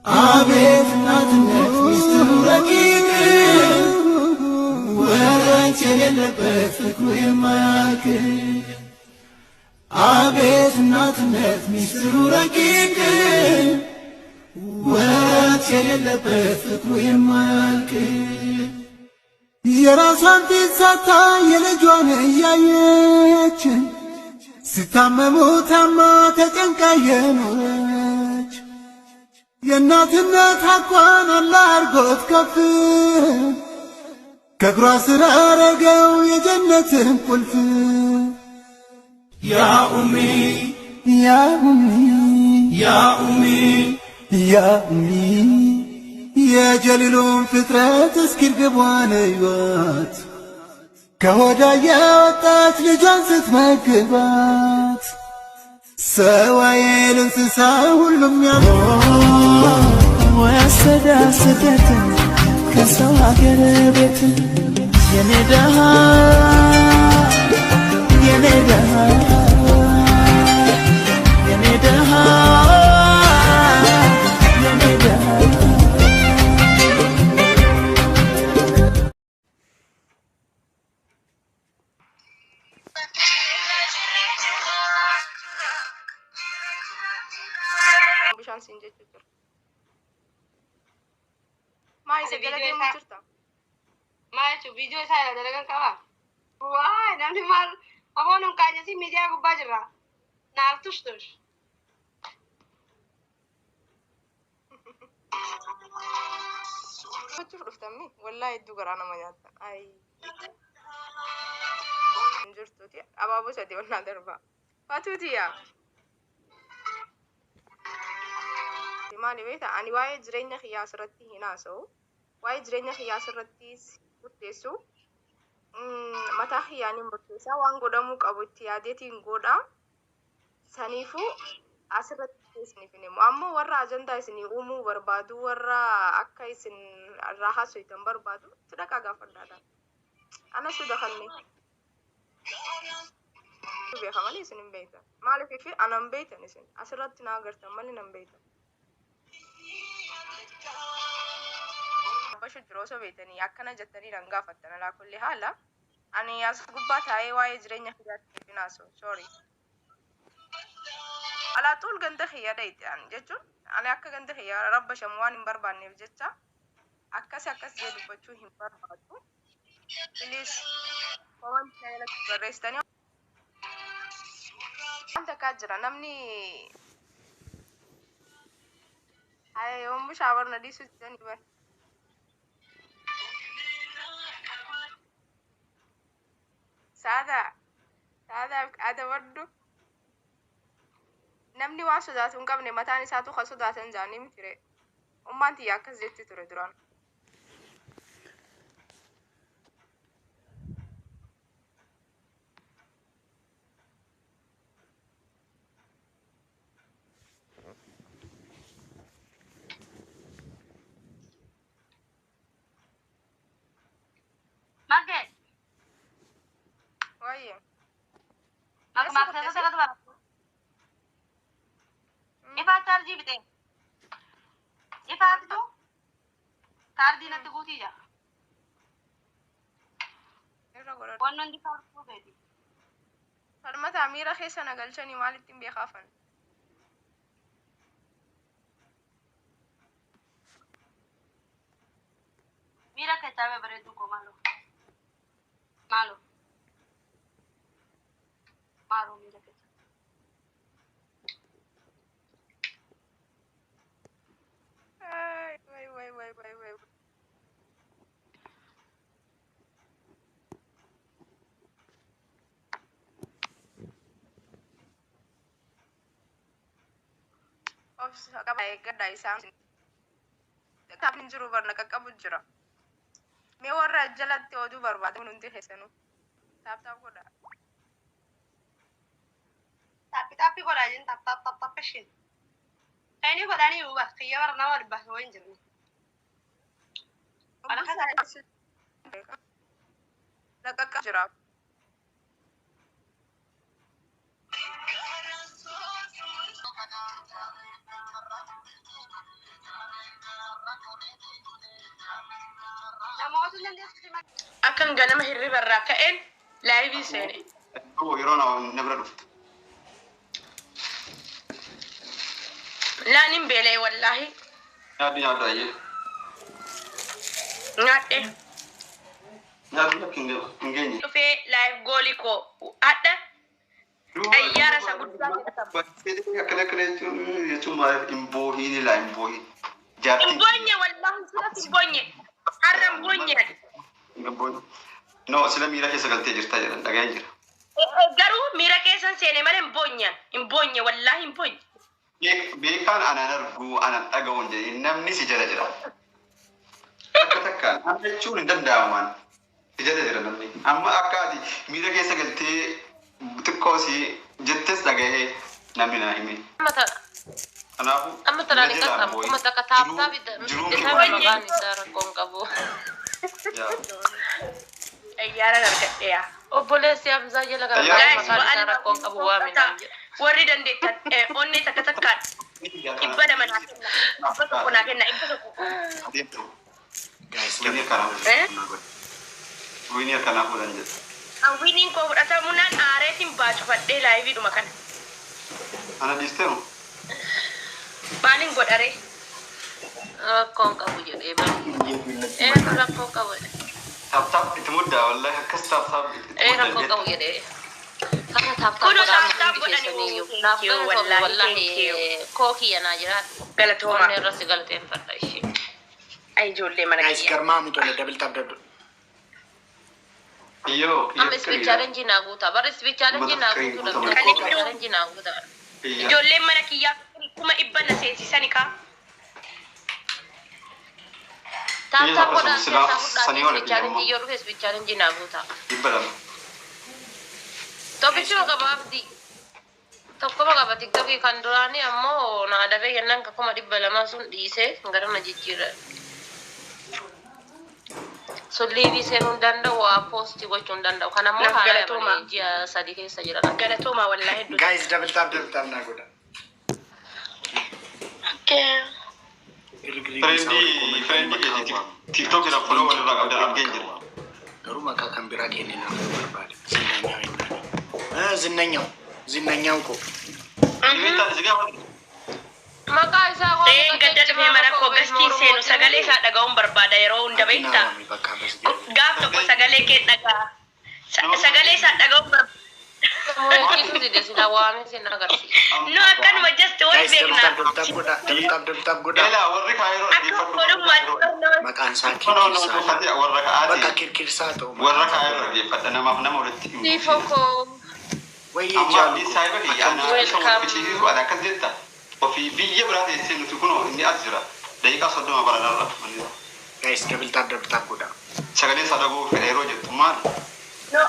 አቤት እናትነት ሚስጥሩ ረቂቅ ወረት የሌለበት ፍቅሩ የማያልቅ አቤት እናትነት ሚስጥሩ ረቂቅ ወረት የሌለበት ፍቅሩ የማያልቅ የራሷን ፊት ሳታ የልጇን እያየች ሲታመሙ ታማ ተጨንቃ የኖረች የእናትነት ሐቋን አላህ አርጎት ከፍ ከእግሯ ስር አረገው የጀነትን ቁልፍ ያ ኡሚ ያ ኡሚ ያ ኡሚ ያ ኡሚ የጀሊሉን ፍጥረት እስኪርግቧን እዩዋት ከሆዷ ያወጣች ልጇን ስትመግባት ሰው አይል እንስሳ ሁሉም ወሰዳ ስደት ከሰው ሀገር ቤት የኔ ደሃ የኔ ደሃ የኔ ደሃ የኔ ደሃ Macho video saya dalagan kawa. Wah, nanti mal apa nung kanya sih media aku bajra. Nartus terus. Betul فتمي والله يدوغر أنا ما جات. أي. جرتو تيا. أبا أبو سدي ولا دربا. فاتو تيا. مالي بيتا أنا وايد جرينا خياس رتي هنا سو. وايد جرينا خياس رتيس. Murteessu mataa xiyyaanii murteessaa waan godhamuu qabutti yaadeetiin godhaa saniifuu asirratti isiniif himu ammoo warra ajandaa isinii uumuu barbaadu warra akka isin irraa haasoftan barbaadu sidaqaa gaafadhaadha anas dakalne beekamani isin hin beektan maaliif anan beektan isin asirratti naa agartan malee nan beektan بشو جروسو بيتني أكنا جتني رنگا فتنا لا كل حالا أنا أسقبات هاي واي جريني خيار بناسو sorry على طول جند خيار ديت يعني جتون أنا أكا جند خيار رب شموان بربان نرجتا أكاس جدو بچو هم بربادو بليس فوان شايلك برستاني أنت كاجرا نمني هاي يوم مشاور ندي سوتني بس سادا هذا برضو نمني واسو ذاتون قبل متاني ساتو خسو ذاتن جاني متري أما أنت ياك زيتي تري دران Market. وين Mak saya tuh sangat bagus. Ifa charge bite. Ifa tu charge nanti guti ya. Wannan di kau tu bedi. فرمت أميرة خيسة نقلشني مالتين بيخافن Mira que sabe beredu ko malo. Malo. Malo mira que. واي أوفس كباي قدا يسام تابين جرو برنا كقبو جرا مي ورا جلات تودو برباد من انت حسنو تاب قدا Tapi kok rajin tap pesin. Ini kok dani ubah kaya warna warna bah wain jernih. Anak kan لقاك جرا موت اللي أكن جنم هري برا كأن لايفي سنة هو يرونا نبرد لا نبيله والله يا دايي نعم يا لك إنجيني في لايف جوليكو هذا أيارا سقطنا بس كده كده يتوما إمبوهي لا إمبوهي جاتي إمبونيا والله سلا إمبونيا حرام بونيا إمبوهي no sila mira ke sagal te jirta jira daga jira garu mira ke san sene male imbonya wallahi imbonya be kan ana nargu ana daga wonde namni si jara jira takka amma chuni danda man si jara jira namni amma akadi mira ke sagal te tukko si jettes daga he namni na himi mata anahu amma tara ni kan kuma ta ka ta bi da magani sara kon kabo ya ayyara gargadde ya obbolesi amza jela gara guys magani sara kon kabo wa min warri dande onni takatakat ibada man ibada ko na kenna ibada ko guys wini kana wini kana ko danje an winin ko hudata munan aretin baaju fadde live duma kan ana distero balin godare kon kabo jede ba ra kon kabo tap itu mudah wallahi kas tap ra kon kabo jede kana tap Kudu tap tap godani wallahi koki yana jira galatoma ne rasi galaten fadda shi ay jolle mana guys karma mu to double tap double iyo am speech challenge na guta bar speech challenge na guta da challenge na guta jolle mana kiya kuma ibana sesi sanika tata ko da speech challenge yo rufe speech challenge na guta ibara to bicho ka babdi to ko ba ba tiktok kan durani ammo na da be yannan ka kuma dibbala ma sun dise ngara na jijjira so levi se non danda wa posti go chon danda kana mo hala ma jiya sadike sajira galatoma wallahi guys double tap na goda okay friendly ke tiktok na follow wala ga da genjira garuma ka kan bira ke ne na barbade zinnaኛው ko imita ziga maka isa ko gadda fe mana ko gasti seno sagale sa daga on barbada yaro unda benta gafto ko sagale ke daga sagale sa daga on barbada kitu de sila wame sina garsi no akan ma just one guys big na double tap goda ela warri kairo di ako fatu ko makan sakit no fati warra ka adi baka kirkirsa to warra kairo di fatu na mawlati si foko wai amma jalu di sai ba ya na so ko ci ru ada ka detta o fi biye brate senu tukuno ni azira dai ka so do ma barala guys double tap goda sagale sa dago fero je tumal no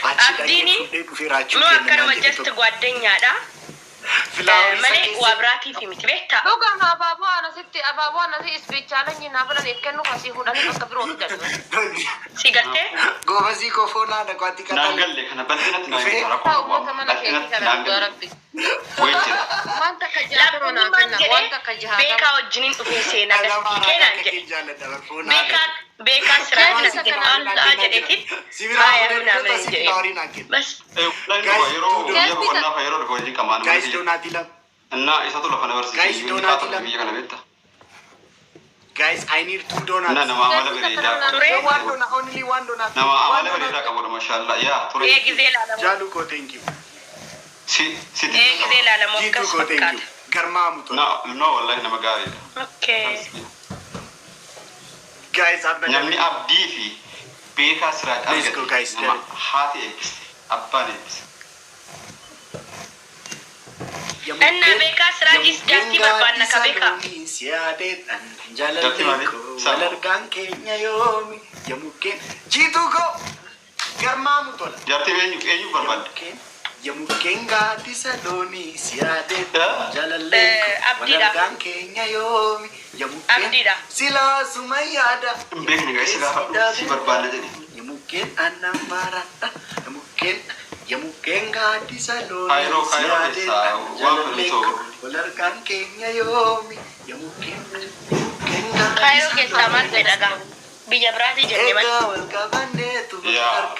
abdini no akan ma just gwadanya da mane wa brati fi mitbeta doga ma babu ana sitti ababu ana si speech challenge na bana ne kanu kasi hudani ka biro da sigalte gobazi ko fona da kwati kata nangalle kana bandina tana ta umma mana ke kika da rabbi wait wanta ka jaharo na kana wanta ka jaharo beka wajinin ufe sai na gaski kenan je beka sirani na cikin Allah jadekin baya nuna mai je bas guys donatila na isa to la fana versi guys donatila kana betta guys I need 2 donuts na maamala bere da one donut only one donut na maamala bere da kamar mashallah ya ture gizela la jalu ko thank you si gizela la mo gitu ko thank you garma muto no wallahi na magari okay guys abna nyamni abdi fi beka sira ka let's go guys hati abane anna beka sira jis jatti barbanna ka beka siade jalaleko walargan kenya yomi yamuke jitu ko garma muto jatti enyu barbad yamuken gati saloni siade jalaleko walargan kenya yomi yamuken abdida sila sumayada mbek ni guys si barbad jadi yamuken anamara yamuken gati saloni Cairo siade sa jalaleko walargan kenya yomi yamuken Kaayiroo keessaa maal fedha gaa? Biyya biraatii jennee malee. Egaa wal qabanneetu Yaa.